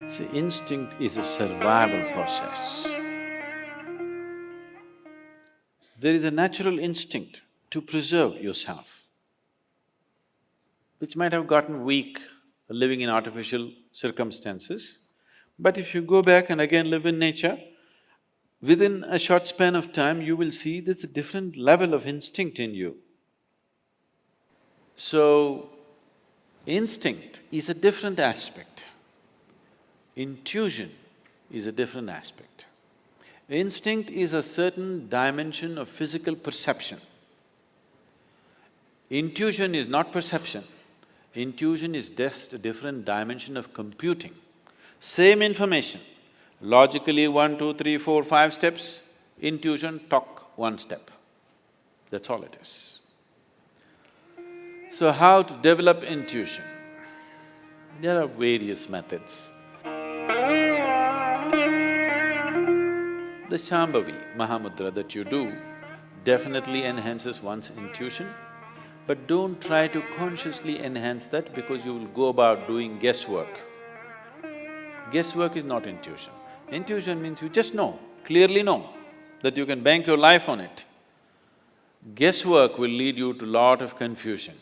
See, instinct is a survival process. There is a natural instinct to preserve yourself, which might have gotten weak living in artificial circumstances. But if you go back and again live in nature, within a short span of time, you will see there's a different level of instinct in you. So, instinct is a different aspect. Intuition is a different aspect. Instinct is a certain dimension of physical perception. Intuition is not perception. Intuition is just a different dimension of computing. Same information, logically 1, 2, 3, 4, 5 steps, intuition talk 1 step. That's all it is. So how to develop intuition? There are various methods. The Shambhavi Mahamudra that you do definitely enhances one's intuition, but don't try to consciously enhance that because you will go about doing guesswork. Guesswork is not intuition. Intuition means you just know, clearly know, that you can bank your life on it. Guesswork will lead you to lot of confusion.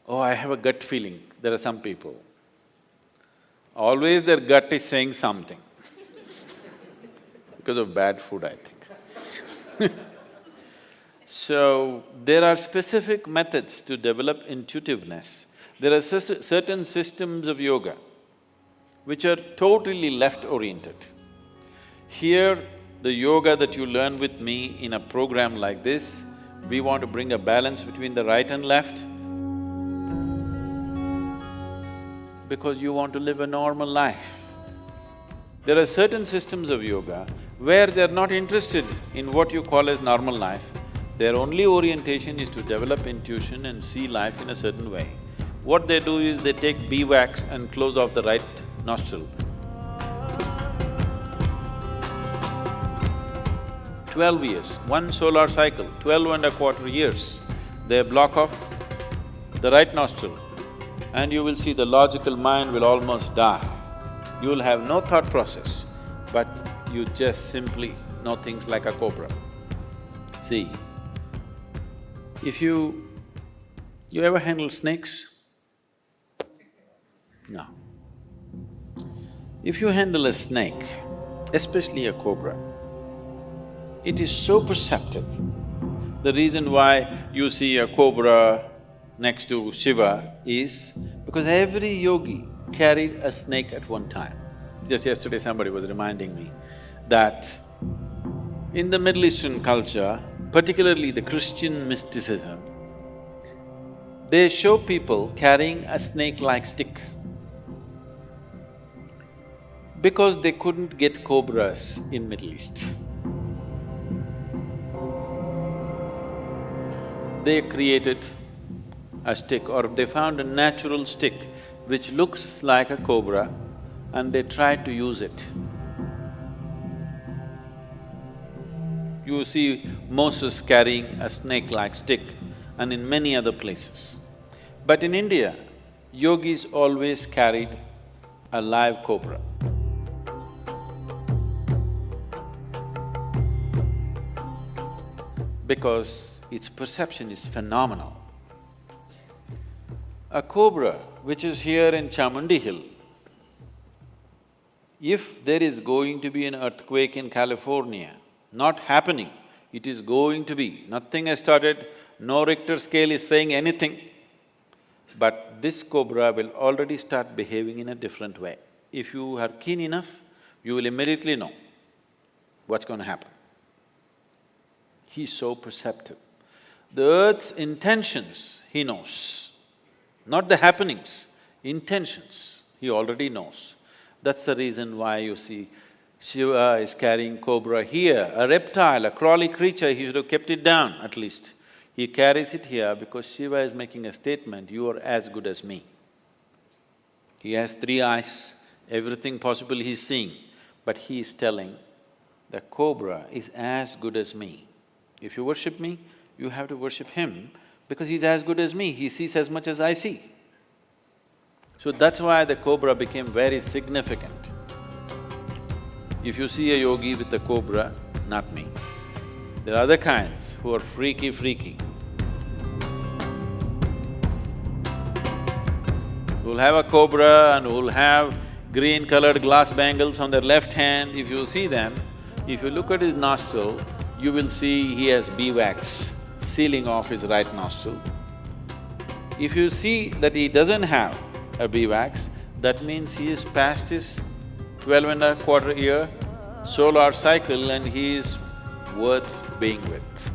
Oh, I have a gut feeling, there are some people. Always their gut is saying something because of bad food, I think. So, there are specific methods to develop intuitiveness. There are certain systems of yoga which are totally left-oriented. Here, the yoga that you learn with me in a program like this, we want to bring a balance between the right and left because you want to live a normal life. There are certain systems of yoga where they're not interested in what you call as normal life. Their only orientation is to develop intuition and see life in a certain way. What they do is they take beeswax and close off the right nostril. 12 years, one solar cycle, 12 and a quarter years, they block off the right nostril and you will see the logical mind will almost die. You will have no thought process, but you just simply know things like a cobra. See, if you ever handle snakes? No. If you handle a snake, especially a cobra, it is so perceptive. The reason why you see a cobra next to Shiva is because every yogi carried a snake at one time. Just yesterday somebody was reminding me that in the Middle Eastern culture, particularly the Christian mysticism, they show people carrying a snake-like stick because they couldn't get cobras in Middle East. They created a stick or they found a natural stick which looks like a cobra and they tried to use it. You see Moses carrying a snake-like stick and in many other places. But in India, yogis always carried a live cobra. Because its perception is phenomenal. A cobra which is here in Chamundi Hill, if there is going to be an earthquake in California, not happening, it is going to be, nothing has started, no Richter scale is saying anything, but this cobra will already start behaving in a different way. If you are keen enough, you will immediately know what's going to happen. He's so perceptive. The earth's intentions, he knows, not the happenings, intentions, he already knows. That's the reason why you see Shiva is carrying cobra here, a reptile, a crawly creature, he should have kept it down at least. He carries it here because Shiva is making a statement, you are as good as me. He has 3 eyes, everything possible he's seeing, but he is telling, the cobra is as good as me. If you worship me, you have to worship him because he's as good as me, he sees as much as I see. So that's why the cobra became very significant. If you see a yogi with a cobra, not me. There are other kinds who are freaky. Who'll have a cobra and who'll have green-colored glass bangles on their left hand. If you see them, if you look at his nostril, you will see he has beeswax sealing off his right nostril. If you see that he doesn't have a beeswax, that means he is past his 12.25 year solar cycle and he is worth being with.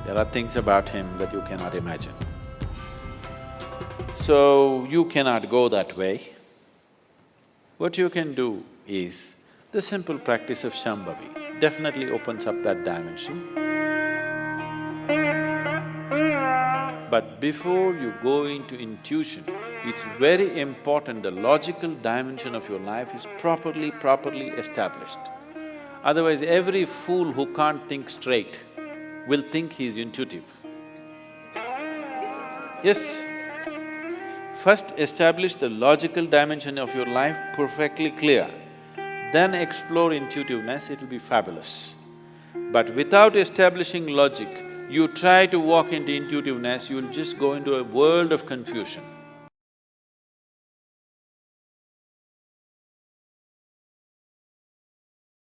There are things about him that you cannot imagine. So, you cannot go that way. What you can do is, the simple practice of Shambhavi definitely opens up that dimension. But before you go into intuition, it's very important the logical dimension of your life is properly established. Otherwise, every fool who can't think straight will think he's intuitive. Yes, first establish the logical dimension of your life perfectly clear, then explore intuitiveness, it'll be fabulous. But without establishing logic, you try to walk into intuitiveness, you'll just go into a world of confusion.